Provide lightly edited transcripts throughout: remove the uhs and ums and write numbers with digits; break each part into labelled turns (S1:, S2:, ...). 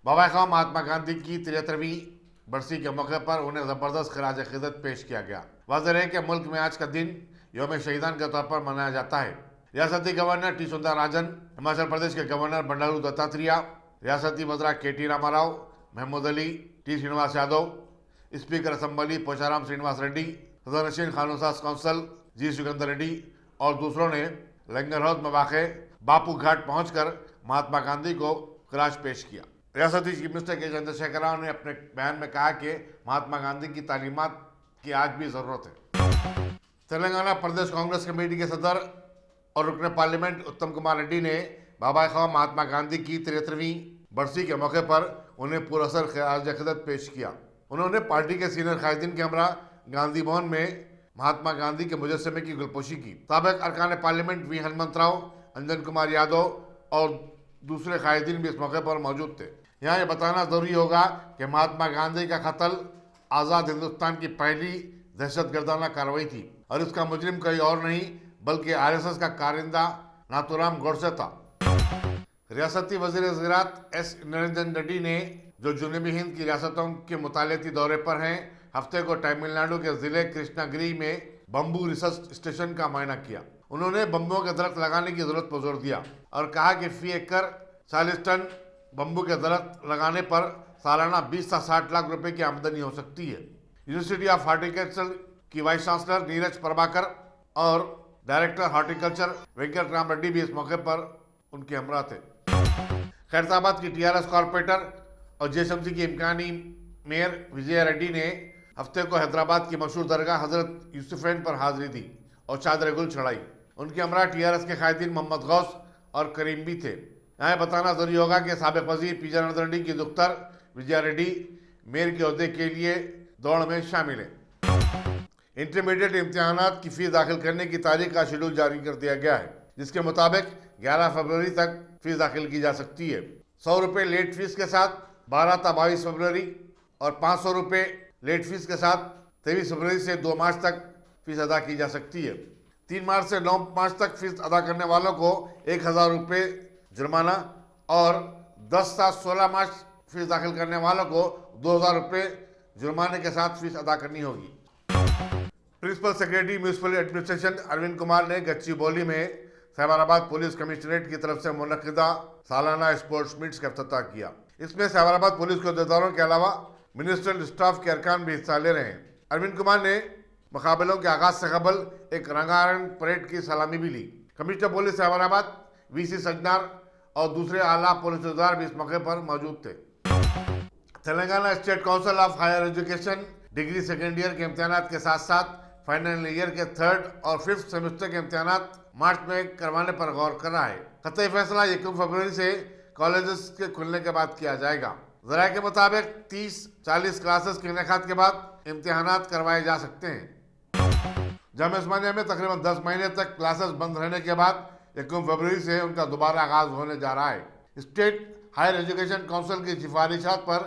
S1: बाबा ख़ाम महात्मा गांधी की 73वीं बरसी के मौके पर उन्हें ज़बरदस्त खराज अक़ीदत पेश किया गया। वाज़ेह है कि मुल्क में आज का दिन यौम शहीदान के तौर पर मनाया जाता है। रियासती गवर्नर टी सुंदरराजन, हिमाचल प्रदेश के गवर्नर बंडारू दत्तात्रेय, रियासती वज़रा K T. Rama Rao, Mahmood Ali, T. Srinivas Yadav, speaker assembly Pocharam Srinivas Reddy, सदरनशीन कानून-साज़ काउंसिल जी. सुगंधर रेड्डी और दूसरों ने लंगर हौज में वाक़ बापू घाट पहुंचकर महात्मा गांधी को खराज पेश किया। रियासती चीफ मिनिस्टर के चंद्रशेखर राव ने अपने बयान में कहा कि महात्मा गांधी की तालीमात की आज भी ज़रूरत है। तेलंगाना प्रदेश कांग्रेस कमेटी के सदर और रुकन पार्लियामेंट उत्तम कुमार रेड्डी ने बाबा ख़ाम महात्मा गांधी की 73वीं बरसी के मौके पर उन्हें पुरअसर खराज अक़ीदत पेश किया। उन्होंने पार्टी के सीनियर कायदीन के हमरा गांधी भवन में महात्मा गांधी के मुजस्समे की गुलपोशी की। साबिक़ अरकान पार्लियामेंट वी हनुमंत राव, अंजन कुमार यादव और दूसरे कायदीन भी इस मौके पर मौजूद थे। यहाँ ये बताना ज़रूरी होगा कि महात्मा गांधी का कत्ल आज़ाद हिंदुस्तान की पहली दहशतगर्दाना कार्रवाई थी और इसका मुजरिम कोई और नहीं बल्कि RSS का कारिंदा नाथूराम गोडसे था। रियासती वज़ीर ज़राअत एस निरंजन रेड्डी ने, जो जनूबी हिंद की रियासतों के मुतालियाती दौरे पर हैं, हफ्ते को तमिलनाडु के ज़िले कृष्णागिरी में बम्बू रिसर्च स्टेशन का मुआयना किया। उन्होंने बम्बुओं के दरख्त लगाने की ज़रूरत पर जोर दिया और कहा कि फी एकड़ 40 टन बम्बू के दरख्त लगाने पर सालाना 20 से 60 लाख रुपए की आमदनी हो सकती है। यूनिवर्सिटी ऑफ हॉर्टिकल्चर की वाइस चांसलर नीरज प्रभाकर और डायरेक्टर हॉर्टिकल्चर वेंकट राम रेड्डी भी इस मौके पर उनके हमरा थे। खैरताबाद की TRS कॉर्पोरेटर और JSMC की इम्कानी मेयर विजया रेड्डी ने हफ्ते को हैदराबाद की मशहूर दरगाह हजरत यूसुफैन पर हाजिरी दी और चादर गुल चढ़ाई। उनके हमरा TRS के कायदीन मोहम्मद गौस और करीम भी थे। यहाँ बताना जरूरी होगा कि साबिक़ वज़ीर P. जनार्दन रेड्डी की दुख्तर विजया रेड्डी मेयर के ओहदे के लिए दौड़ में शामिल है। इंटरमीडिएट इम्तिहानात की फ़ीस दाखिल करने की तारीख का शेड्यूल जारी कर दिया गया है, जिसके मुताबिक 11 फरवरी तक फीस दाखिल की जा सकती है। 100 रुपये लेट फीस के साथ 12 से 22 फरवरी और 500 रुपये लेट फीस के साथ 23 फरवरी से 2 मार्च तक फीस अदा की जा सकती है। 3 मार्च से 9 मार्च तक फीस अदा करने वालों को 1000 रुपये जुर्माना और 10 से 16 मार्च फीस दाखिल करने वालों को 2000 रुपये जुर्माने के साथ फीस अदा करनी होगी। Principal secretary municipal administration Arvind Kumar ने गच्चीबौली में साइबराबाद पुलिस कमिश्नरेट की तरफ से मुनक्किदा सालाना स्पोर्ट्स मीट्स का इफ्तिताह किया। इसमें साइबराबाद पुलिस के अहदेदारों के अलावा मिनिस्ट्रियल स्टाफ के अरकान भी हिस्सा ले रहे हैं। अरविंद कुमार ने मुकाबलों के आगाज से कबल एक रंगारंग परेड की सलामी भी ली। Commissioner police Cyberabad VC Sajjanar और दूसरे आला पुलिस अहदेदार भी इस मौके पर मौजूद थे। Telangana state council of higher education degree second year के इम्तिहानात के साथ साथ फाइनल ईयर के 3rd और 5th सेमेस्टर के इम्तिहानात मार्च में करवाने पर गौर कर रहा है। कतई फैसला 1 फरवरी से कॉलेजेस के खुलने के बाद किया जाएगा। ज़राए के मुताबिक 30-40 क्लासेस के इनेकाद के बाद इम्तिहानात करवाए जा सकते हैं। जामिया उस्मानिया में तकरीबन 10 महीने तक क्लासेस बंद रहने के बाद 1 फरवरी से उनका दोबारा आगाज होने जा रहा है। स्टेट हायर एजुकेशन काउंसिल की सिफारिशात पर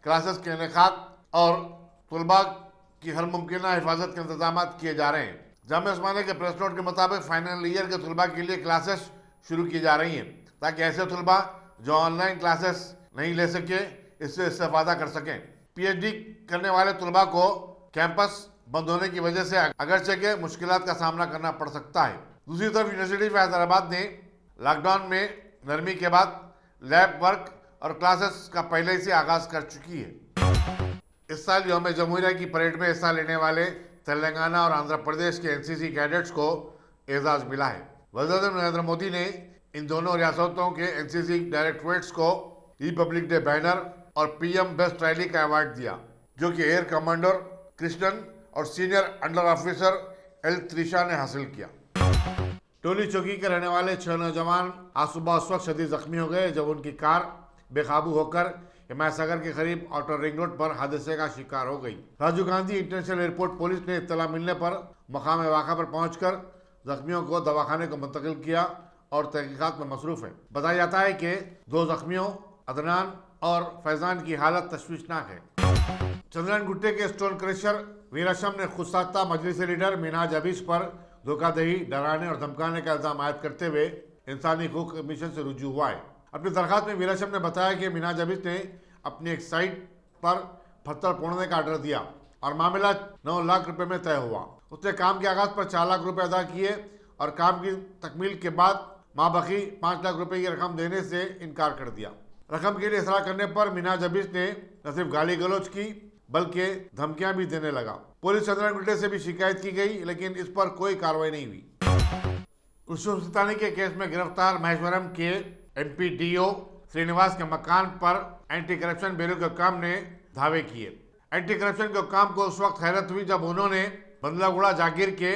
S1: क्लासेस के इनेकाद और तलबा की हर मुमकिन हिफाजत के इंतजाम किए जा रहे हैं। जामिया उस्मानिया के प्रेस नोट के मुताबिक फाइनल ईयर के तलबा के लिए क्लासेस शुरू की जा रही हैं ताकि ऐसे तलबा जो ऑनलाइन क्लासेस नहीं ले सके इससे इस्तेफादा कर सकें। PhD करने वाले तलबा को कैंपस बंद होने की वजह से अगरचे के मुश्किलात का सामना करना पड़ सकता है। दूसरी तरफ यूनिवर्सिटी ऑफ हैदराबाद ने लॉकडाउन में नरमी के बाद लैब वर्क और क्लासेस का पहले से आगाज कर चुकी है। इस साल यौम जमहूरिया की परेड में हिस्सा लेने वाले तेलंगाना और आंध्र प्रदेश के NCC कैडेट्स को एजाज मिला है। वज़ीर-ए-आज़म नरेंद्र मोदी ने इन दोनों रियासतों के NCC डायरेक्टरेट्स को रिपब्लिक डे बैनर और PM बेस्ट रैली का अवार्ड दिया, जो कि एयर कमांडर कृष्णन और senior under officer L. Trisha ने हासिल किया। टोली चौकी के रहने वाले 6 नौजवान आज सुबह उस वक्त शदीद जख्मी हो गए जब उनकी कार बेकाबू होकर हिमायत सागर के करीब आउटर रिंग रोड पर हादसे का शिकार हो गई। Rajiv Gandhi international airport police ने इत्तला मिलने पर मकाम वाक़ा पर पहुंचकर जख्मियों को दवाखाने को मुंतकिल किया और तहकीकात में मसरूफ है। बताया जाता है कि 2 जख्मियों अदनान और फैजान की हालत तशवीशनाक है। चंद्रयान गुट्टे के स्टोन क्रशर वीराशम ने खुद साख्ता मजलिस लीडर मिनहाज हबीज पर धोखाधड़ी, डराने और धमकाने का इल्जाम आयद करते हुए इंसानी हकूक़ कमीशन से रुजू हुआ है। अपनी दरखास्त में वीराशम ने बताया कि मिनहाज हबीज ने अपनी एक साइट पर पत्थर फोड़ने का ऑर्डर दिया और मामला 9 लाख रुपए में तय हुआ। उसने काम के आगाज पर 4 लाख रुपए अदा किए और काम की तकमील के बाद माबकी 5 लाख रुपए की रकम देने से इनकार कर दिया। रकम के लिए इसरार करने पर मिनाज हबीज ने न सिर्फ गाली गलौज की बल्कि धमकियां भी देने लगा। पुलिस चंद्रन गुट्टे से भी शिकायत की गई लेकिन इस पर कोई कार्रवाई नहीं हुई। कृष्ण के केस में गिरफ्तार महेश्वरम के एमपीडीओ श्रीनिवास के मकान पर एंटी करप्शन ब्यूरो के काम ने धावे किए। एंटी करप्शन के काम को उस वक्त हैरत हुई जब उन्होंने बंदलागुड़ा जागीर के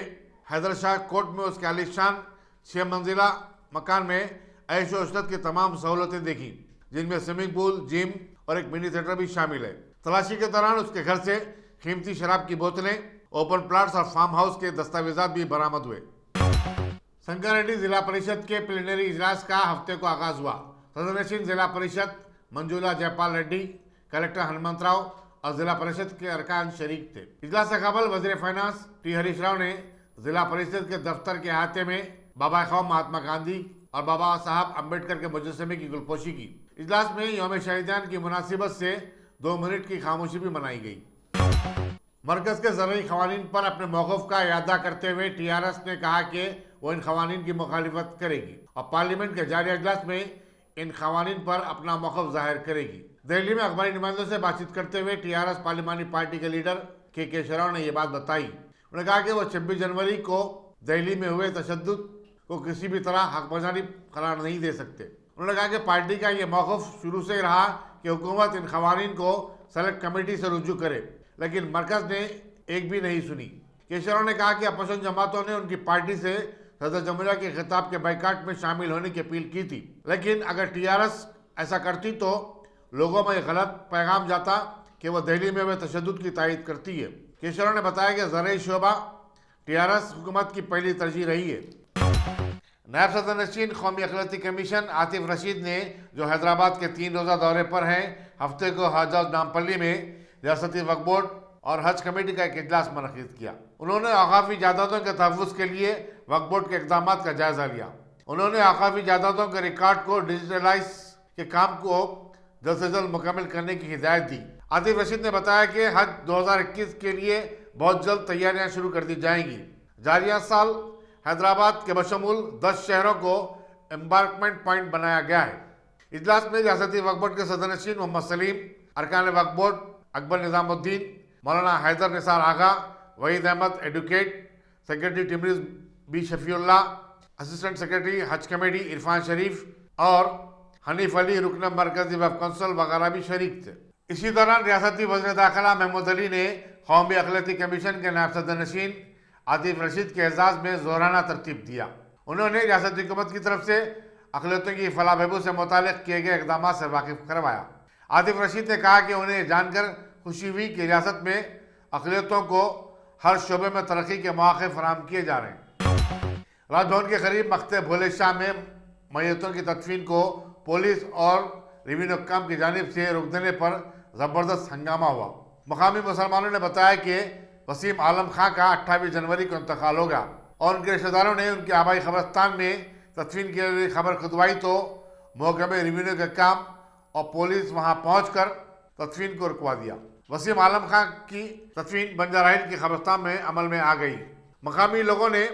S1: हैदर शाह कोर्ट में उसके आलिशान 6 मंजिला मकान में ऐशो इशरत की तमाम सहूलतें देखी, जिनमें स्विमिंग पूल, जिम और एक मिनी थिएटर भी शामिल है। तलाशी के दौरान उसके घर से कीमती शराब की बोतलें, ओपन प्लाट्स और फार्म हाउस के दस्तावेजात भी बरामद हुए। संगारेड्डी जिला परिषद के प्लीनरी इजलास का हफ्ते को आगाज हुआ। सदनशीन जिला परिषद मंजूला जयपाल रेड्डी, कलेक्टर हनुमंतराव और जिला परिषद के अरकान शरीक थे। इजलास से कबल वजीर फाइनेंस टी हरीश राव ने जिला परिषद के दफ्तर के अहाते में बाबा खौम महात्मा गांधी और बाबा साहब अम्बेडकर के मुजस्समे की गुलपोशी की। इजलास में यौम शहीदान की मुनासिबत से 2 मिनट की खामोशी भी मनाई गई। मरकज के ज़रूरी खवानीन पर अपने मौक़िफ़ का इरादा करते हुए TRS ने कहा कि वो इन खवानीन की मुखालिफत करेगी और पार्लियामेंट के जारी इजलास में इन खवानीन पर अपना मौक़िफ़ जाहिर करेगी। दिल्ली में अखबारी नुमाइंदों से बातचीत करते हुए TRS पार्लिमानी पार्टी के लीडर के शराव ने यह बात बताई। उन्होंने कहा कि वो 26 जनवरी को दिल्ली में हुए तशद्दुद को किसी भी तरह हक बजानी करार नहीं दे सकते। उन्होंने कहा कि पार्टी का ये मौक़िफ़ शुरू से रहा कि हुकूमत इन खवानीन को सेलेक्ट कमेटी से रुजू करे, लेकिन मरकज़ ने एक भी नहीं सुनी। केशराव ने कहा कि अपशंद जमातों ने उनकी पार्टी से सदर जमहूरिया के खिताब के बाइकाट में शामिल होने की अपील की थी, लेकिन अगर TRS ऐसा करती तो लोगों में गलत पैगाम जाता कि वह दिल्ली में हुए तशद्दुद की तायद करती है। केशराव ने बताया कि ज़राई शोबा TRS हुकूमत की पहली तरजीह रही है। नायब सदर नशीन कौमी अखिलती कमीशन आतिफ रशीद ने, जो हैदराबाद के 3 रोज़ा दौरे पर हैं, हफ्ते को हज हाउस नामपल्ली में रियासती वक्फ बोर्ड और हज कमेटी का एक इजलास मुनक़िद किया। उन्होंने औक़ाफ़ी जायदादों के तहफ़्फ़ुज़ के लिए वक्फ बोर्ड के इक़दामात का जायज़ा लिया। उन्होंने औक़ाफ़ी जायदादों के रिकॉर्ड को डिजिटलाइज के काम को जल्द से जल्द मुकम्मल करने की हिदायत दी। आतिफ रशीद ने बताया कि हज 2021 के लिए बहुत जल्द तैयारियाँ शुरू कर दी जाएंगी। जारिया साल हैदराबाद के बशमूल 10 शहरों को एम्बार्कमेंट पॉइंट बनाया गया है। इजलास में रियासती वक्फ बोर्ड के सदर-ए-नशीन मोहम्मद सलीम, अरकान वक्फ board Akbar Nizamuddin, Maulana Haider Nisar Agha, Waheed Ahmed advocate, secretary TMREIS B Shafiullah, assistant secretary Haj committee Irfan Sharif और हनीफ अली रुकन मरकजी वक्फ कौंसिल वगैरह भी शरीक थे। इसी दौरान रियासती वज़ीर दाखिला महमूद अली ने कौमी अखिलती कमीशन के नायब सदर नशीन आतिफ रशीद के एजाज़ में ज़ोराना तरतीब दिया। उन्होंने रियासती हुकूमत की तरफ से अक़लियतों की फलाह बहबूद से मुताल्लिक़ किए गए इक़दाम से वाकिफ़ करवाया। आतिफ रशीद ने कहा कि उन्हें जानकर खुशी हुई कि रियासत में अक़लियतों को हर शोबे में तरक्की के मौक़े फराहम किए जा रहे हैं। राजभवन के करीब मख्ते भोले शाह में मैयतों की तदफीन को पुलिस और रेवेन्यू हुक्काम की जानिब से रोक देने पर ज़बरदस्त हंगामा हुआ। मकामी मुसलमानों ने बताया कि वसीम आलम खां का 28 जनवरी को इंतकाल होगा और उनके रिश्तेदारों ने उनके आबाई कब्रिस्तान में तदफीन के लिए खबर खुदवाई तो महकमे रेवेन्यू के काम और पुलिस वहां पहुंचकर तदफीन को रुकवा दिया। वसीम आलम खां की तदफीन बंजारा हिल के कब्रिस्तान में अमल में आ गई। मकामी लोगों ने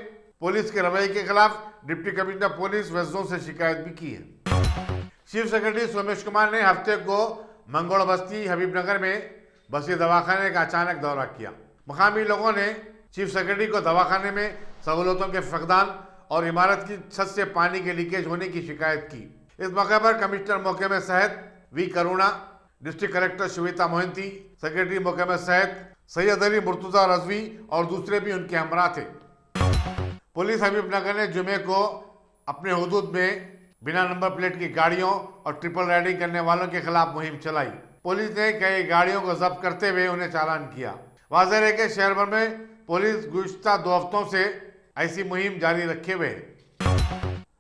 S1: पुलिस के रवैये के खिलाफ डिप्टी कमिश्नर पुलिस वेस्टों से शिकायत भी की है। चीफ सेक्रेटरी सोमेश कुमार ने हफ्ते को मंगोड़ बस्ती हबीबनगर में बसी दवाखाने का अचानक दौरा किया। मकामी लोगों ने चीफ सेक्रेटरी को दवाखाने में सहूलतों के फकदान और इमारत की छत से पानी के लीकेज होने की शिकायत की। इस मौके पर कमिश्नर महकमा सेहत V Karuna, district collector Shweta Mohanty, secretary महकमा सेहत सैयद अली मुर्तजा रजवी और दूसरे भी उनके हमरा थे। पुलिस हबीबनगर ने जुमे को अपने हुदूद में बिना नंबर प्लेट की गाड़ियों और ट्रिपल राइडिंग करने वालों के खिलाफ मुहिम चलाई। पुलिस ने कई गाड़ियों को जब्त करते हुए उन्हें चालान किया। वाज़ेह है कि शहर भर में पुलिस गुज़िश्ता 2 हफ्तों से ऐसी मुहिम जारी रखे हुए है।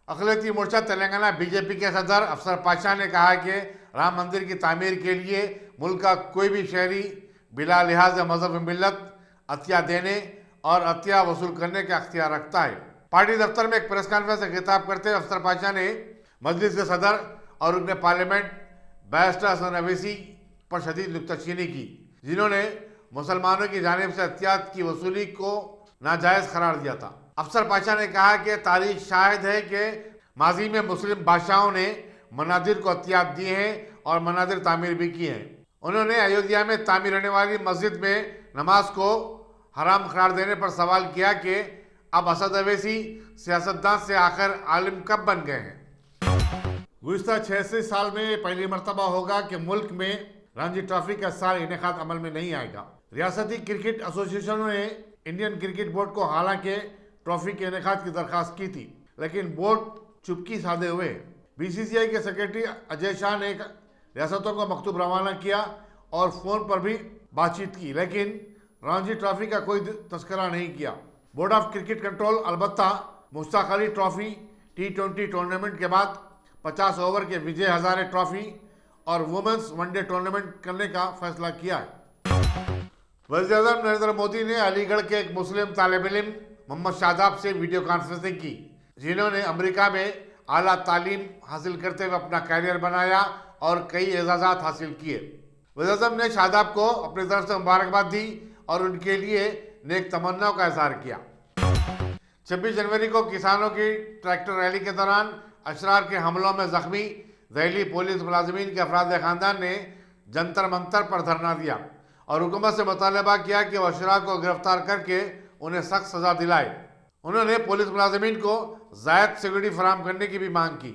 S1: अक़लियती मोर्चा तेलंगाना बीजेपी के सदर अफसर पाशा ने कहा कि राम मंदिर की तामीर के लिए मुल्क का कोई भी शहरी बिला लिहाज मजहब मिल्लत अतिया देने और अतिया वसूल करने का अख्तियार रखता है। पार्टी दफ्तर में एक प्रेस कॉन्फ्रेंस से खिताब करते हुए अफसर पाशा ने मजलिस के सदर और रुकन पार्लियामेंट बैरिस्टर हसन अवैसी پر شدید نکتہ کی، جنہوں نے مسلمانوں کی جانب سے احتیاط کی وصولی کو ناجائز قرار دیا تھا۔ افسر پاشا نے کہا کہ تاریخ شاہد ہے کہ ماضی میں مسلم بادشاہوں نے مناظر کو احتیاط دی ہیں اور مناظر تعمیر بھی کی ہیں۔ انہوں نے ایودھیا میں تعمیر ہونے والی مسجد میں نماز کو حرام قرار دینے پر سوال کیا کہ اب اسد اویسی سیاستدان سے آخر عالم کب بن گئے ہیں۔ گزشتہ 86 سال میں یہ پہلی مرتبہ ہوگا کہ ملک میں رانجی ٹرافی کا سال انعقاد عمل میں نہیں آئے گا۔ ریاستی کرکٹ ایسوسی ایشنوں نے انڈین کرکٹ بورڈ کو حالانکہ ٹرافی کے انعقاد کی درخواست کی تھی، لیکن بورڈ چپکی سادے ہوئے۔ بی سی سی آئی کے سیکرٹری اجے شاہ نے ریاستوں کو مکتوب روانہ کیا اور فون پر بھی بات چیت کی، لیکن رانجی ٹرافی کا کوئی تذکرہ نہیں کیا۔ بورڈ آف کرکٹ کنٹرول البتہ Mushtaq Ali trophy T20 tournament کے بعد 50 اوور کے وجے ہزارے ٹرافی اور وومنز ون ڈے ٹورنامنٹ کرنے کا فیصلہ کیا ہے۔ وزیر اعظم نریندر مودی نے علی گڑھ کے ایک مسلم طالب علم محمد شاداب سے ویڈیو کانفرنسنگ کی، جنہوں نے امریکہ میں اعلیٰ تعلیم حاصل کرتے ہوئے اپنا کیریئر بنایا اور کئی اعزازات حاصل کیے۔ وزیر اعظم نے شاداب کو اپنی طرف سے مبارکباد دی اور ان کے لیے نیک تمناؤں کا اظہار کیا۔ 26 جنوری کو کسانوں کی ٹریکٹر ریلی کے دوران اشرار کے حملوں میں زخمی دہلی پولیس ملازمین کے افراد خاندان نے جنتر منتر پر دھرنا دیا اور حکومت سے مطالبہ کیا کہ وہ اشرار کو گرفتار کر کے انہیں سخت سزا دلائے۔ انہوں نے پولیس ملازمین کو زائد سیکورٹی فراہم کرنے کی بھی مانگ کی۔